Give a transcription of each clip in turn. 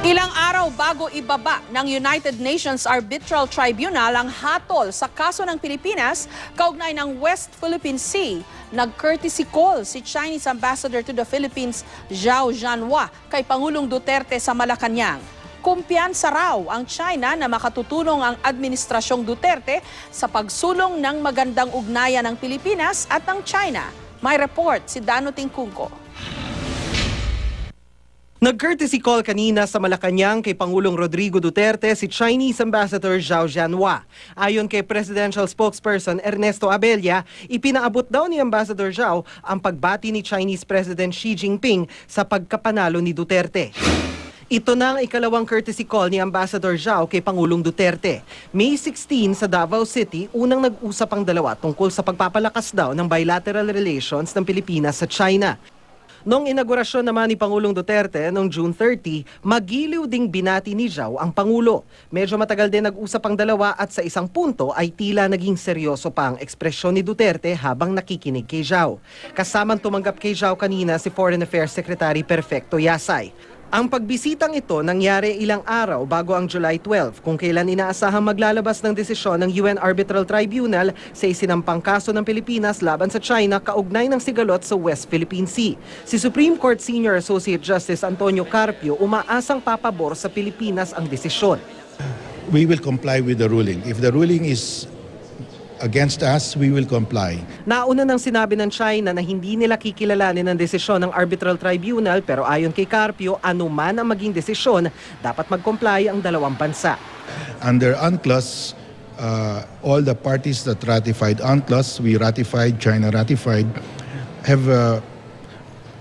Ilang araw bago ibaba ng United Nations Arbitral Tribunal ang hatol sa kaso ng Pilipinas kaugnay ng West Philippine Sea, nag-courtesy call si Chinese Ambassador to the Philippines, Zhao Jianhua, kay Pangulong Duterte sa Malacanang. Kumpiyansa raw ang China na makatutulong ang Administrasyong Duterte sa pagsulong ng magandang ugnayan ng Pilipinas at ng China. May report si Dano Tingkungko. Nag-courtesy call kanina sa Malacanang kay Pangulong Rodrigo Duterte si Chinese Ambassador Zhao Jianhua. Ayon kay Presidential Spokesperson Ernesto Abella, ipinaabot daw ni Ambassador Zhao ang pagbati ni Chinese President Xi Jinping sa pagkapanalo ni Duterte. Ito na ang ikalawang courtesy call ni Ambassador Zhao kay Pangulong Duterte. May 16 sa Davao City, unang nag-usap ang dalawa tungkol sa pagpapalakas daw ng bilateral relations ng Pilipinas sa China. Noong inaugurasyon naman ni Pangulong Duterte noong June 30, magiliw ding binati ni Zhao ang Pangulo. Medyo matagal din nag-usap ang dalawa at sa isang punto ay tila naging seryoso pa ang ekspresyon ni Duterte habang nakikinig kay Zhao. Kasamang tumanggap kay Zhao kanina si Foreign Affairs Secretary Perfecto Yasay. Ang pagbisitang ito nangyari ilang araw bago ang July 12 kung kailan inaasahang maglalabas ng desisyon ng UN Arbitral Tribunal sa isinampang kaso ng Pilipinas laban sa China kaugnay ng sigalot sa West Philippine Sea. Si Supreme Court Senior Associate Justice Antonio Carpio umaasang papabor sa Pilipinas ang desisyon. We will comply with the ruling. If the ruling is against us, we will comply. Nauna nang sinabi ng China na hindi nila kikilalanin ang desisyon ng Arbitral Tribunal pero ayon kay Carpio, anuman ang maging desisyon, dapat mag-comply ang dalawang bansa. Under UNCLOS, all the parties that ratified UNCLOS, we ratified, China ratified, have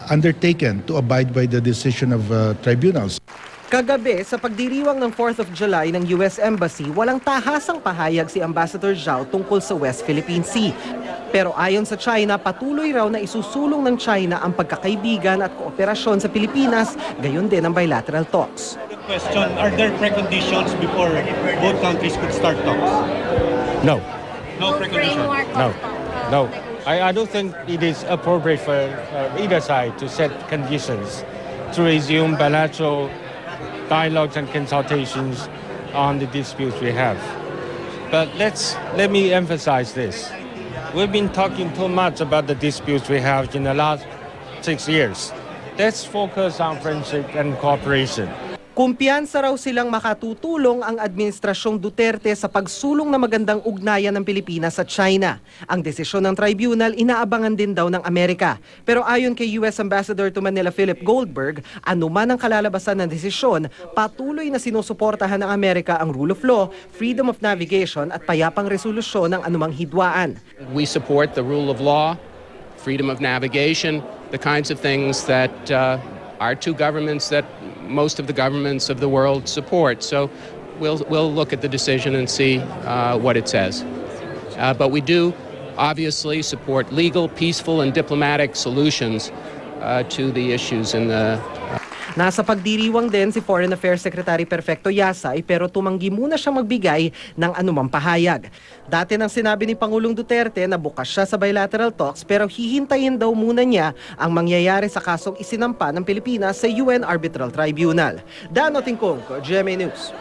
undertaken to abide by the decision of tribunals. Kagabi, sa pagdiriwang ng 4th of July ng US Embassy, walang tahasang pahayag si Ambassador Zhao tungkol sa West Philippine Sea. Pero ayon sa China, patuloy raw na isusulong ng China ang pagkakaibigan at kooperasyon sa Pilipinas, gayon din ang bilateral talks. Question, are there preconditions before both countries could start talks? No. No precondition? No. I don't think it is appropriate for either side to set conditions to resume bilateral dialogues and consultations on the disputes we have. But let me emphasize this. We've been talking too much about the disputes we have in the last 6 years. Let's focus on friendship and cooperation. Kumpiyansa raw silang makatutulong ang Administrasyong Duterte sa pagsulong na magandang ugnayan ng Pilipinas sa China. Ang desisyon ng tribunal inaabangan din daw ng Amerika. Pero ayon kay US Ambassador to Manila Philip Goldberg, anuman ang kalalabasan ng desisyon, patuloy na sinusuportahan ng Amerika ang rule of law, freedom of navigation at payapang resolusyon ng anumang hidwaan. We support the rule of law, freedom of navigation, the kinds of things that our two governments that most of the governments of the world support. So we'll look at the decision and see what it says. But we do obviously support legal, peaceful, and diplomatic solutions to the issues in the Nasa pagdiriwang din si Foreign Affairs Secretary Perfecto Yasay pero tumanggi muna siya magbigay ng anumang pahayag. Dati nang sinabi ni Pangulong Duterte na bukas siya sa bilateral talks pero hihintayin daw muna niya ang mangyayari sa kasong isinampa ng Pilipinas sa UN Arbitral Tribunal. Dano Tingkungko, GMA News.